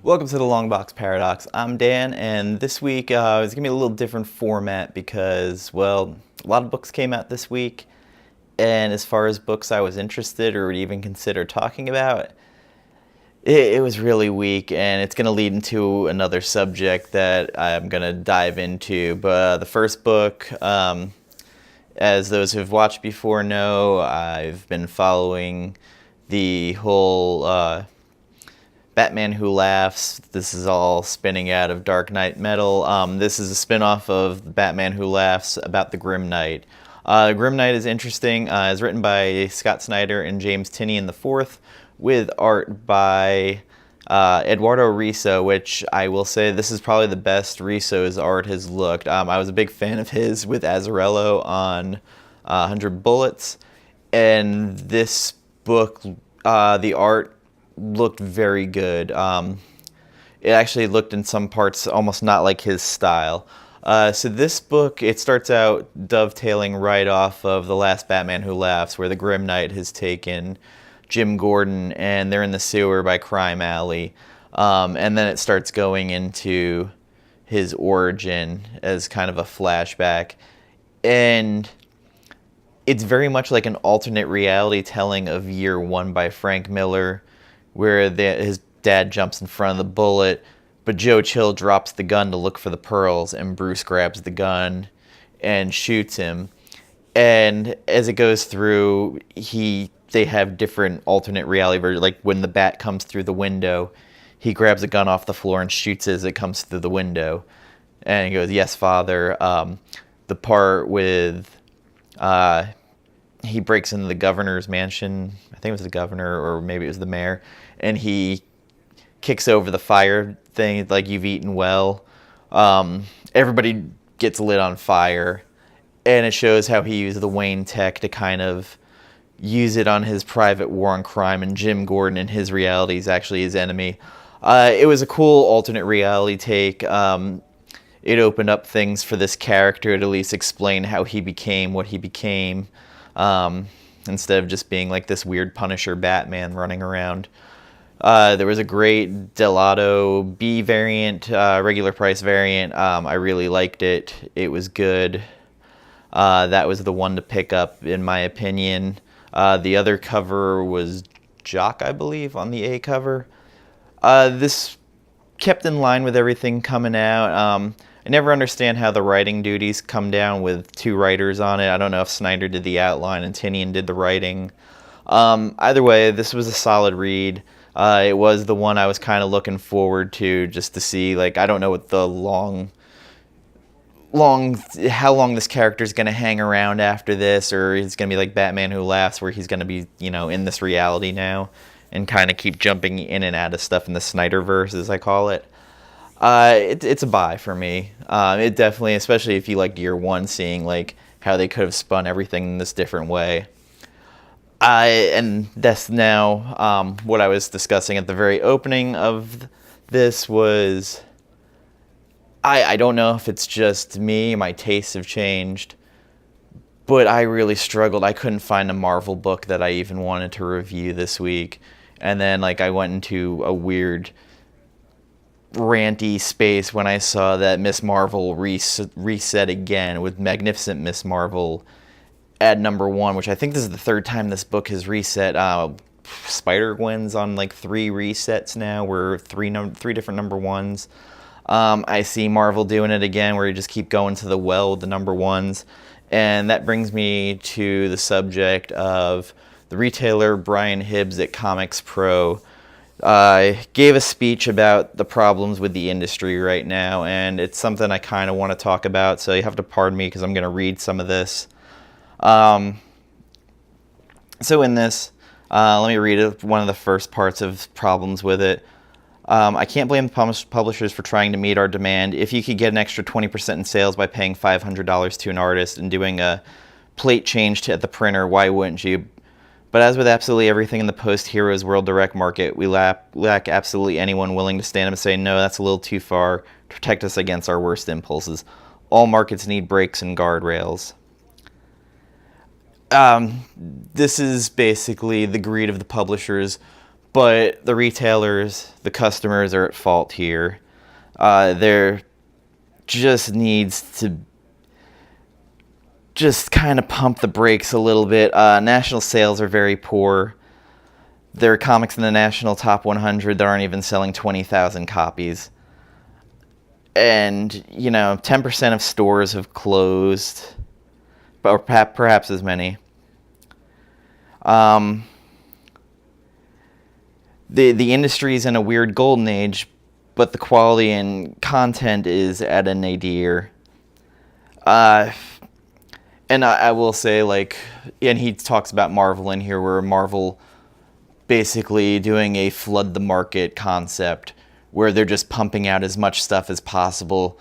Welcome to the LongBox Paradox. I'm Dan, and this week it's going to be a little different format because, well, a lot of books came out this week, and as far as books I was interested or would even consider talking about, it was really weak, and it's going to lead into another subject that I'm going to dive into. But the first book, as those who've watched before know, I've been following the whole Batman Who Laughs. This is all spinning out of Dark Knight Metal. This is a spin-off of Batman Who Laughs about the Grim Knight. Grim Knight is interesting. It's written by Scott Snyder and James Tynion IV, with art by Eduardo Risso, which I will say this is probably the best Risso's art has looked. I was a big fan of his with Azzarello on 100 Bullets, and this book, the art looked very good. It actually looked in some parts almost not like his style. So this book, it starts out dovetailing right off of The Last Batman Who Laughs, where the Grim Knight has taken Jim Gordon and they're in the sewer by Crime Alley. And then it starts going into his origin as kind of a flashback. And it's very much like an alternate reality telling of Year One by Frank Miller, where his dad jumps in front of the bullet, but Joe Chill drops the gun to look for the pearls, and Bruce grabs the gun and shoots him. And as it goes through, they have different alternate reality versions. Like when the bat comes through the window, he grabs a gun off the floor and shoots it as it comes through the window. And he goes, "Yes, Father." The part with he breaks into the governor's mansion. I think it was the governor, or maybe it was the mayor, and he kicks over the fire thing, like, "You've eaten well." Everybody gets lit on fire, and it shows how he used the Wayne tech to kind of use it on his private war on crime, and Jim Gordon in his reality is actually his enemy. It was a cool alternate reality take. It opened up things for this character to at least explain how he became what he became, instead of just being like this weird Punisher Batman running around. There was a great Delato B variant, regular price variant. I really liked it. It was good. That was the one to pick up, in my opinion. The other cover was Jock, I believe, on the A cover. This kept in line with everything coming out. I never understand how the writing duties come down with two writers on it. I don't know if Snyder did the outline and Tynion did the writing. Either way, this was a solid read. It was the one I was kind of looking forward to, just to see, like, I don't know what the how long this character's going to hang around after this, or it's going to be like Batman Who Laughs, where he's going to be, in this reality now and kind of keep jumping in and out of stuff in the Snyderverse, as I call it. It's a buy for me. It definitely, especially if you like Year One, seeing like how they could have spun everything in this different way. And that's now what I was discussing at the very opening of this was, I don't know if it's just me, my tastes have changed, but I really struggled. I couldn't find a Marvel book that I even wanted to review this week. And then I went into a weird ranty space when I saw that Miss Marvel reset again with Magnificent Miss Marvel at #1, which I think this is the third time this book has reset. Spider-Gwen's on 3 resets now, where three different #1s. I see Marvel doing it again, where you just keep going to the well with the #1s. And that brings me to the subject of the retailer Brian Hibbs at Comics Pro. Gave a speech about the problems with the industry right now, and it's something I kind of want to talk about, so you have to pardon me because I'm going to read some of this. So in this, let me read one of the first parts of problems with it. "I can't blame the publishers for trying to meet our demand. If you could get an extra 20% in sales by paying $500 to an artist and doing a plate change at the printer, why wouldn't you? But as with absolutely everything in the post-Heroes World direct market, we lack absolutely anyone willing to stand up and say, no, that's a little too far, to protect us against our worst impulses. All markets need brakes and guardrails." This is basically the greed of the publishers But the retailers, the customers are at fault here. There just needs to just kind of pump the brakes a little bit. National sales are very poor. There are comics in the national top 100 that aren't even selling 20,000 copies. And, 10% of stores have closed, or perhaps as many. The industry is in a weird golden age, but the quality and content is at a nadir. And I will say, and he talks about Marvel in here, where Marvel basically doing a flood the market concept, where they're just pumping out as much stuff as possible.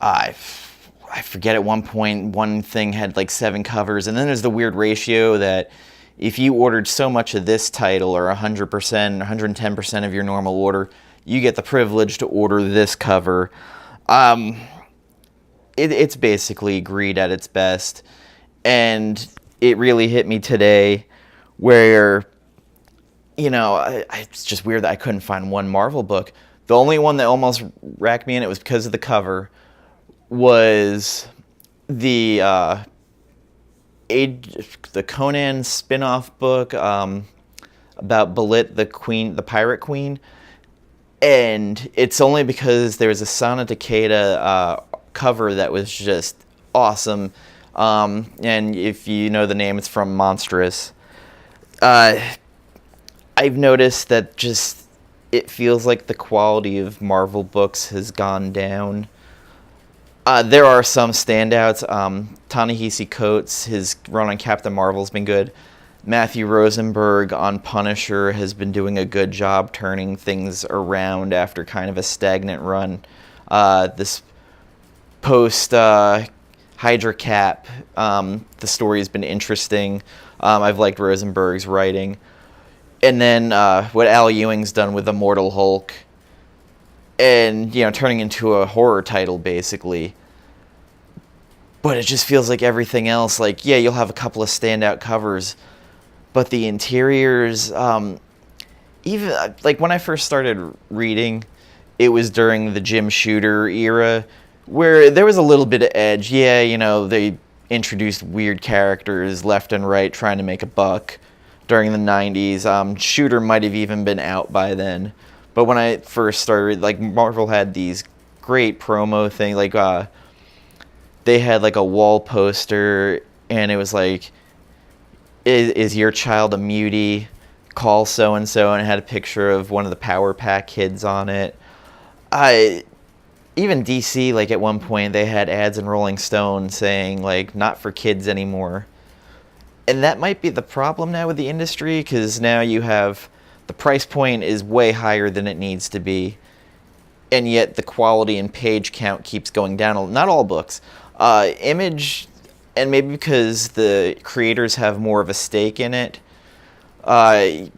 I forget at one point, one thing had 7 covers, and then there's the weird ratio that if you ordered so much of this title, or 100%, 110% of your normal order, you get the privilege to order this cover. It's basically greed at its best. And it really hit me today where, it's just weird that I couldn't find one Marvel book. The only one that almost racked me in, it was because of the cover, was the Conan spin-off book about Belit, the pirate queen. And it's only because there was a Sana Takeda cover that was just awesome. And if you know the name, it's from Monstrous. I've noticed that just it feels like the quality of Marvel books has gone down. There are some standouts. Ta-Nehisi Coates, his run on Captain Marvel has been good. Matthew Rosenberg on Punisher has been doing a good job turning things around after kind of a stagnant run. This post Hydra Cap, the story has been interesting. I've liked Rosenberg's writing. And then what Al Ewing's done with Immortal Hulk, and turning into a horror title basically. But it just feels like everything else, you'll have a couple of standout covers, but the interiors, even when I first started reading, it was during the Jim Shooter era, where there was a little bit of edge. Yeah, they introduced weird characters left and right trying to make a buck during the 90s. Shooter might have even been out by then. But when I first started, Marvel had these great promo things. They had a wall poster, and it was is your child a mutie? Call so-and-so, and it had a picture of one of the Power Pack kids on it. Even DC, at one point, they had ads in Rolling Stone saying, not for kids anymore. And that might be the problem now with the industry, because now you have the price point is way higher than it needs to be, and yet the quality and page count keeps going down. Not all books. Image, and maybe because the creators have more of a stake in it, I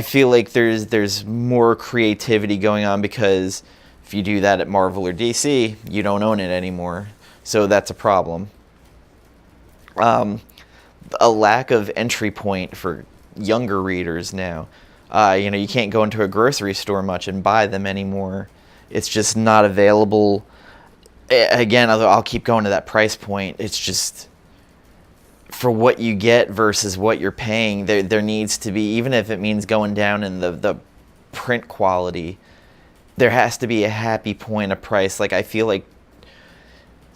feel like there's more creativity going on, because if you do that at Marvel or DC, you don't own it anymore. So that's a problem. A lack of entry point for younger readers now. You can't go into a grocery store much and buy them anymore. It's just not available. Again, I'll keep going to that price point. It's just, for what you get versus what you're paying, there needs to be, even if it means going down in the print quality, there has to be a happy point of price. I feel like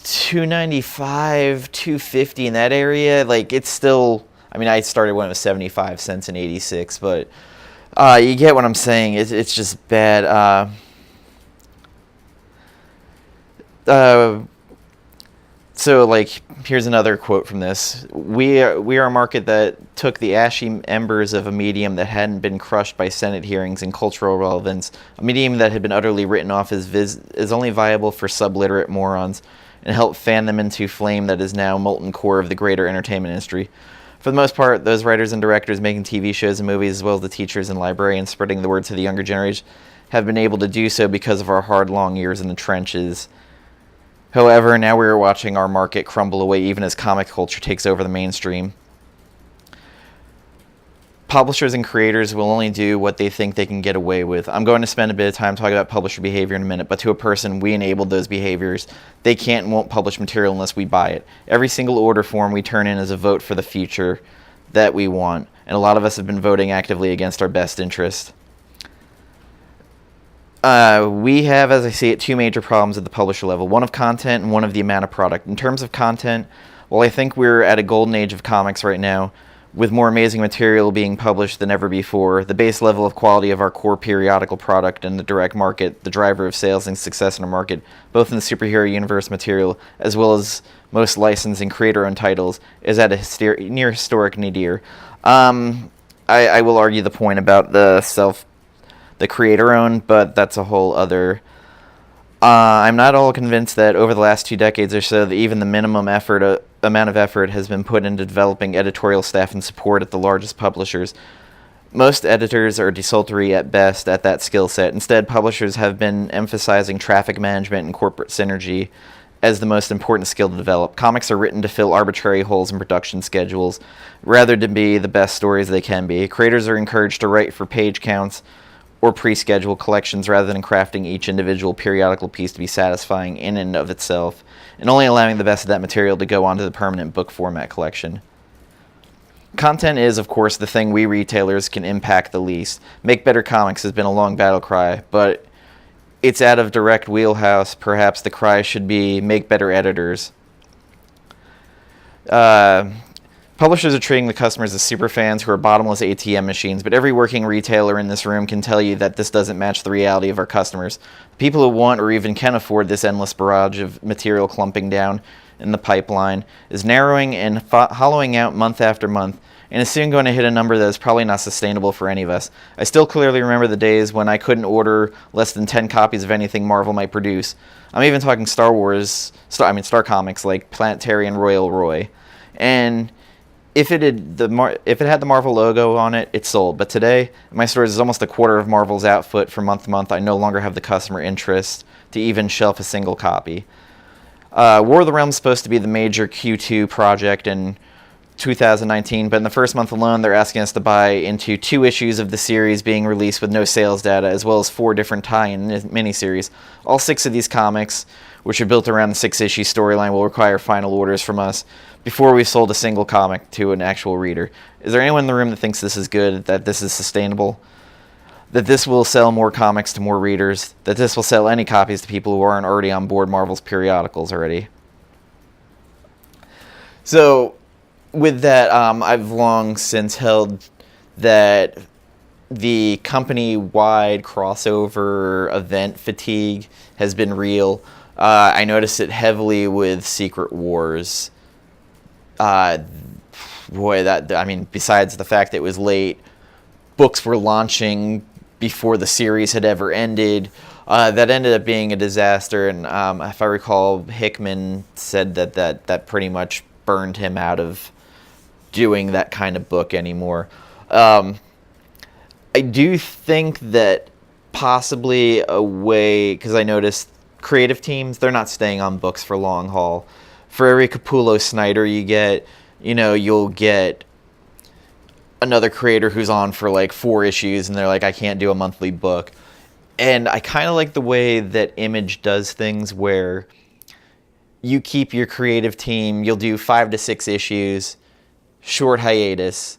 $2.95, $2.50 in that area, it's still, I started when it was 75 cents in 86, but you get what I'm saying. It's just bad. So, here's another quote from this. We are a market that took the ashy embers of a medium that hadn't been crushed by Senate hearings and cultural relevance, a medium that had been utterly written off as only viable for subliterate morons, and helped fan them into flame that is now molten core of the greater entertainment industry. For the most part, those writers and directors making TV shows and movies, as well as the teachers and librarians spreading the word to the younger generation, have been able to do so because of our hard, long years in the trenches. However, now we are watching our market crumble away even as comic culture takes over the mainstream. Publishers and creators will only do what they think they can get away with. I'm going to spend a bit of time talking about publisher behavior in a minute, but to a person, we enabled those behaviors. They can't and won't publish material unless we buy it. Every single order form we turn in is a vote for the future that we want, and a lot of us have been voting actively against our best interest. We have, as I see it, two major problems at the publisher level, one of content and one of the amount of product. In terms of content, well, I think we're at a golden age of comics right now, with more amazing material being published than ever before. The base level of quality of our core periodical product and the direct market, the driver of sales and success in a market, both in the superhero universe material as well as most licensed and creator-owned titles, is at a near historic nadir. I will argue the point about the creator-owned, but that's a whole other... I'm not all convinced that over the last 2 decades or so that even the minimum amount of effort has been put into developing editorial staff and support at the largest publishers. Most editors are desultory at best at that skill set. Instead, publishers have been emphasizing traffic management and corporate synergy as the most important skill to develop. Comics are written to fill arbitrary holes in production schedules rather than be the best stories they can be. Creators are encouraged to write for page counts or pre-scheduled collections rather than crafting each individual periodical piece to be satisfying in and of itself, and only allowing the best of that material to go onto the permanent book format collection. Content is, of course, the thing we retailers can impact the least. Make better comics has been a long battle cry, but it's out of direct wheelhouse. Perhaps the cry should be make better editors. Publishers are treating the customers as superfans who are bottomless ATM machines, but every working retailer in this room can tell you that this doesn't match the reality of our customers. People who want or even can afford this endless barrage of material clumping down in the pipeline is narrowing and hollowing out month after month, and is soon going to hit a number that is probably not sustainable for any of us. I still clearly remember the days when I couldn't order less than 10 copies of anything Marvel might produce. I'm even talking Star Comics like Planetary and Royal Roy. And if it had the Marvel logo on it, it sold. But today, my stores is almost a quarter of Marvel's output from month to month. I no longer have the customer interest to even shelf a single copy. War of the Realms is supposed to be the major Q2 project in 2019, but in the first month alone, they're asking us to buy into 2 issues of the series being released with no sales data, as well as 4 different tie-in miniseries. All 6 of these comics, which are built around the 6-issue storyline, will require final orders from us before we've sold a single comic to an actual reader. Is there anyone in the room that thinks this is good, that this is sustainable, that this will sell more comics to more readers, that this will sell any copies to people who aren't already on board Marvel's periodicals already? So, with that, I've long since held that the company-wide crossover event fatigue has been real. I noticed it heavily with Secret Wars. Besides the fact that it was late, books were launching before the series had ever ended. That ended up being a disaster, and if I recall, Hickman said that pretty much burned him out of doing that kind of book anymore. I do think that possibly a way, because I noticed creative teams, they're not staying on books for long haul. For every Capullo Snyder you get, you'll get another creator who's on for like 4 issues, and they're like, I can't do a monthly book. And I kind of like the way that Image does things, where you keep your creative team, you'll do 5 to 6 issues, short hiatus,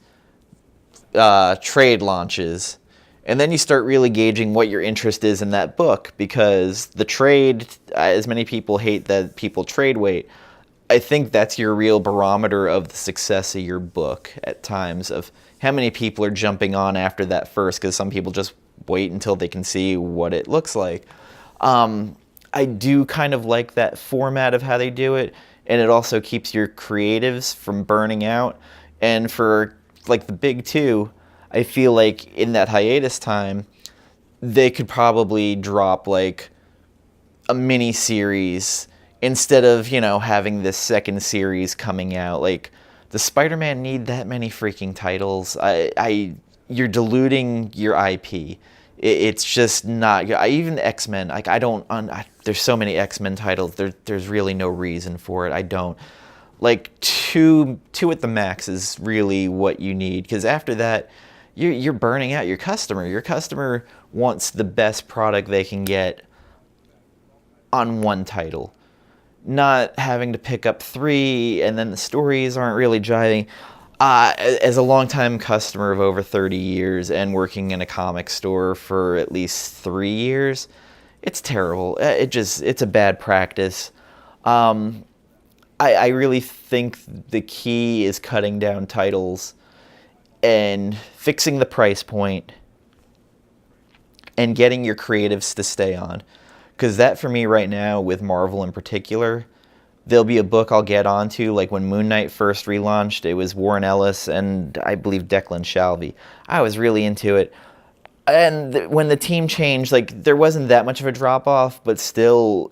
trade launches, and then you start really gauging what your interest is in that book, because the trade, as many people hate that people trade wait, I think that's your real barometer of the success of your book at times, of how many people are jumping on after that first, because some people just wait until they can see what it looks like. I do kind of like that format of how they do it, and it also keeps your creatives from burning out. And for like the big 2, I feel like in that hiatus time, they could probably drop like a mini series instead of, having this second series coming out. Like, does Spider-Man need that many freaking titles? You're diluting your IP. It's just not. Even X-Men. Like, there's so many X-Men titles. There's really no reason for it. I don't. Like, two at the max is really what you need, because after that, you're burning out your customer. Your customer wants the best product they can get on one title, not having to pick up 3 and then the stories aren't really jiving. As a longtime customer of over 30 years and working in a comic store for at least 3 years, it's terrible. It's a bad practice. I really think the key is cutting down titles and fixing the price point and getting your creatives to stay on. Because that, for me right now, with Marvel in particular, there'll be a book I'll get onto, like when Moon Knight first relaunched, it was Warren Ellis and I believe Declan Shalvey. I was really into it. And when the team changed, like, there wasn't that much of a drop-off, but still,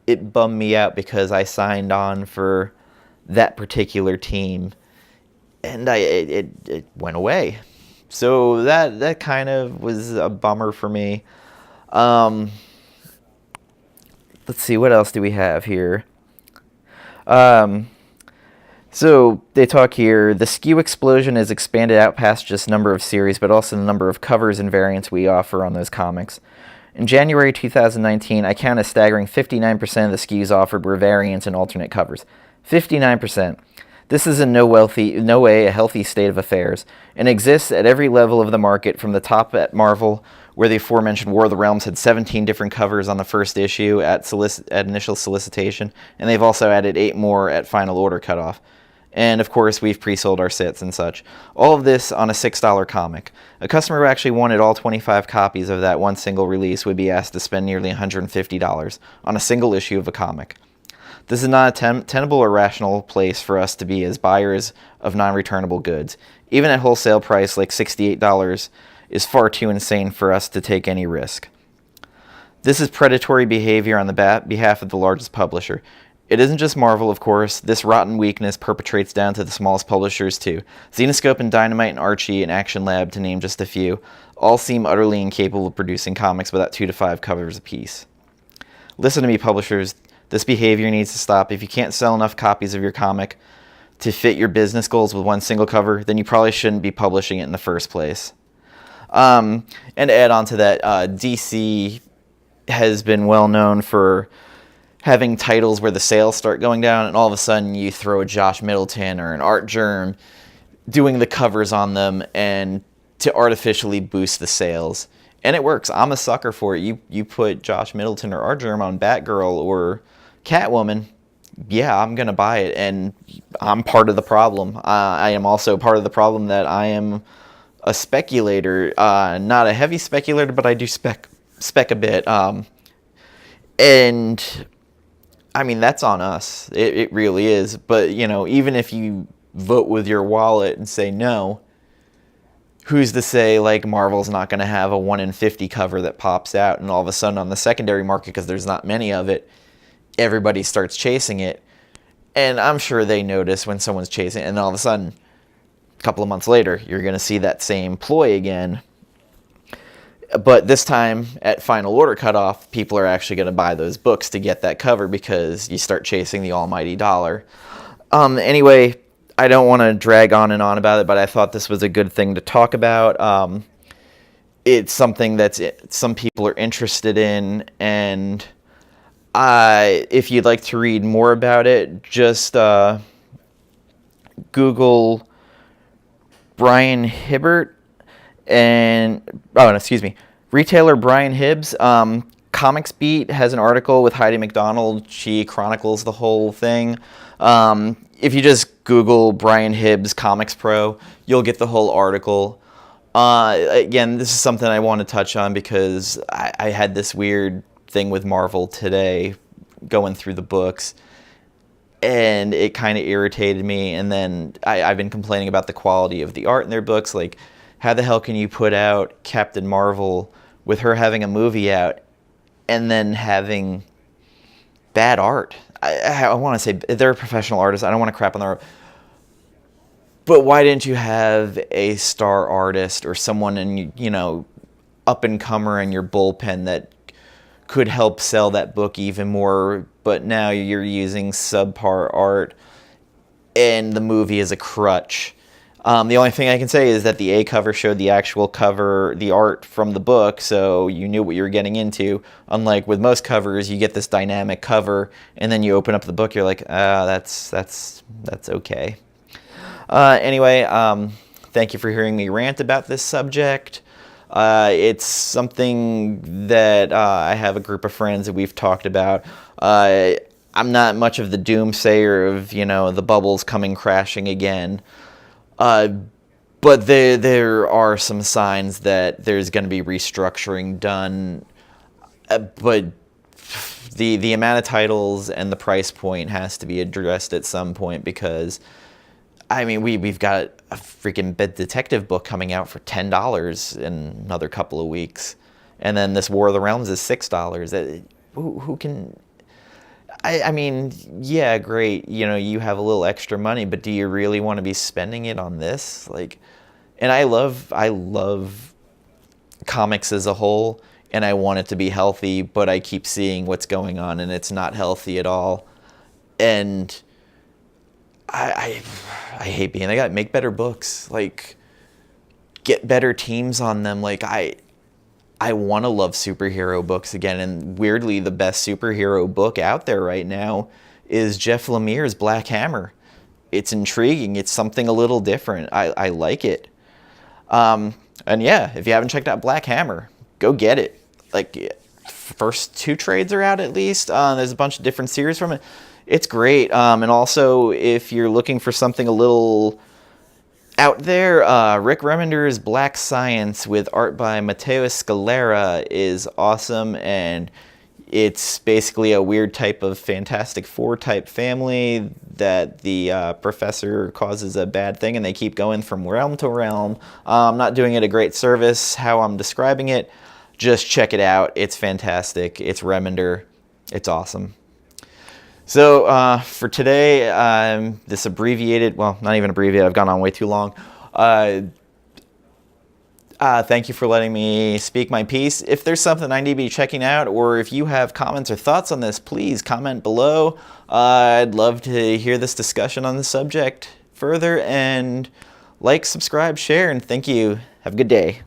it bummed me out because I signed on for that particular team. And it went away. So that kind of was a bummer for me. Let's see, what else do we have here? So they talk here, the SKU explosion has expanded out past just number of series, but also the number of covers and variants we offer on those comics. In January 2019, I count a staggering 59% of the SKUs offered were variants and alternate covers. 59%. This is in no way a healthy state of affairs, and exists at every level of the market, from the top at Marvel, where the aforementioned War of the Realms had 17 different covers on the first issue at initial solicitation, and they've also added 8 more at final order cutoff. And of course, we've pre-sold our sets and such. All of this on a $6 comic. A customer who actually wanted all 25 copies of that one single release would be asked to spend nearly $150 on a single issue of a comic. This is not a tenable or rational place for us to be as buyers of non-returnable goods. Even at wholesale price like $68 is far too insane for us to take any risk. This is predatory behavior on the behalf of the largest publisher. It isn't just Marvel, of course. This rotten weakness perpetrates down to the smallest publishers too. Zenescope and Dynamite and Archie and Action Lab, to name just a few, all seem utterly incapable of producing comics without 2 to 5 covers apiece. Listen to me, publishers. This behavior needs to stop. If you can't sell enough copies of your comic to fit your business goals with one single cover, then you probably shouldn't be publishing it in the first place. And to add on to that, DC has been well known for having titles where the sales start going down, and all of a sudden you throw a Josh Middleton or an Art Germ doing the covers on them and to artificially boost the sales. And it works. I'm a sucker for it. You put Josh Middleton or Art Germ on Batgirl or Catwoman, yeah, I'm going to buy it, and I'm part of the problem. I am also part of the problem that I am a speculator, not a heavy speculator, but I do spec a bit. And I mean, that's on us. It really is. But, you know, even if you vote with your wallet and say no, who's to say, like, Marvel's not going to have a 1 in 50 cover that pops out, and all of a sudden on the secondary market, because there's not many of it, everybody starts chasing it. And I'm sure they notice when someone's chasing it, and all of a sudden, a couple of months later, you're going to see that same ploy again. But this time, at final order cutoff, people are actually going to buy those books to get that cover because you start chasing the almighty dollar. Anyway, I don't want to drag on and on about it, but I thought this was a good thing to talk about. It's something that some people are interested in, and if you'd like to read more about it, just Google Brian Hibbert retailer Brian Hibbs. Comics Beat has an article with Heidi McDonald. She chronicles the whole thing. If you just Google Brian Hibbs Comics Pro, you'll get the whole article. Again, this is something I want to touch on because I had this weird thing with Marvel today going through the books, and it kind of irritated me. And then I've been complaining about the quality of the art in their books. Like, how the hell can you put out Captain Marvel with her having a movie out and then having bad art? I want to say they're a professional artist. I don't want to crap on their art. But why didn't you have a star artist or someone in, you know, up-and-comer in your bullpen that could help sell that book even more? But now you're using subpar art and the movie is a crutch. The only thing I can say is that the A cover showed the actual cover, the art from the book, so you knew what you were getting into. Unlike with most covers, you get this dynamic cover, and then you open up the book, you're like, that's okay. Anyway, thank you for hearing me rant about this subject. It's something that I have a group of friends that we've talked about. I'm not much of the doomsayer of, the bubbles coming crashing again. But there are some signs that there's going to be restructuring done. But the amount of titles and the price point has to be addressed at some point, because I mean, we've got a freaking detective book coming out for $10 in another couple of weeks, and then this War of the Realms is $6. Who can? I mean, yeah, great. You have a little extra money, but do you really want to be spending it on this? And I love comics as a whole, and I want it to be healthy, but I keep seeing what's going on, and it's not healthy at all. And I hate being. Make better books. Get better teams on them. I want to love superhero books again, and weirdly, the best superhero book out there right now is Jeff Lemire's Black Hammer. It's intriguing. It's something a little different. I like it. And yeah, if you haven't checked out Black Hammer, go get it. First 2 trades are out at least. There's a bunch of different series from it. It's great. And also, if you're looking for something a little out there, Rick Remender's Black Science with art by Matteo Scalera is awesome, and it's basically a weird type of Fantastic Four type family that the professor causes a bad thing, and they keep going from realm to realm. I'm not doing it a great service how I'm describing it. Just check it out. It's fantastic. It's Remender. It's awesome. So for today, this abbreviated, well, not even abbreviated, I've gone on way too long. Thank you for letting me speak my piece. If there's something I need to be checking out, or if you have comments or thoughts on this, please comment below. I'd love to hear this discussion on the subject further, and subscribe, share, and thank you. Have a good day.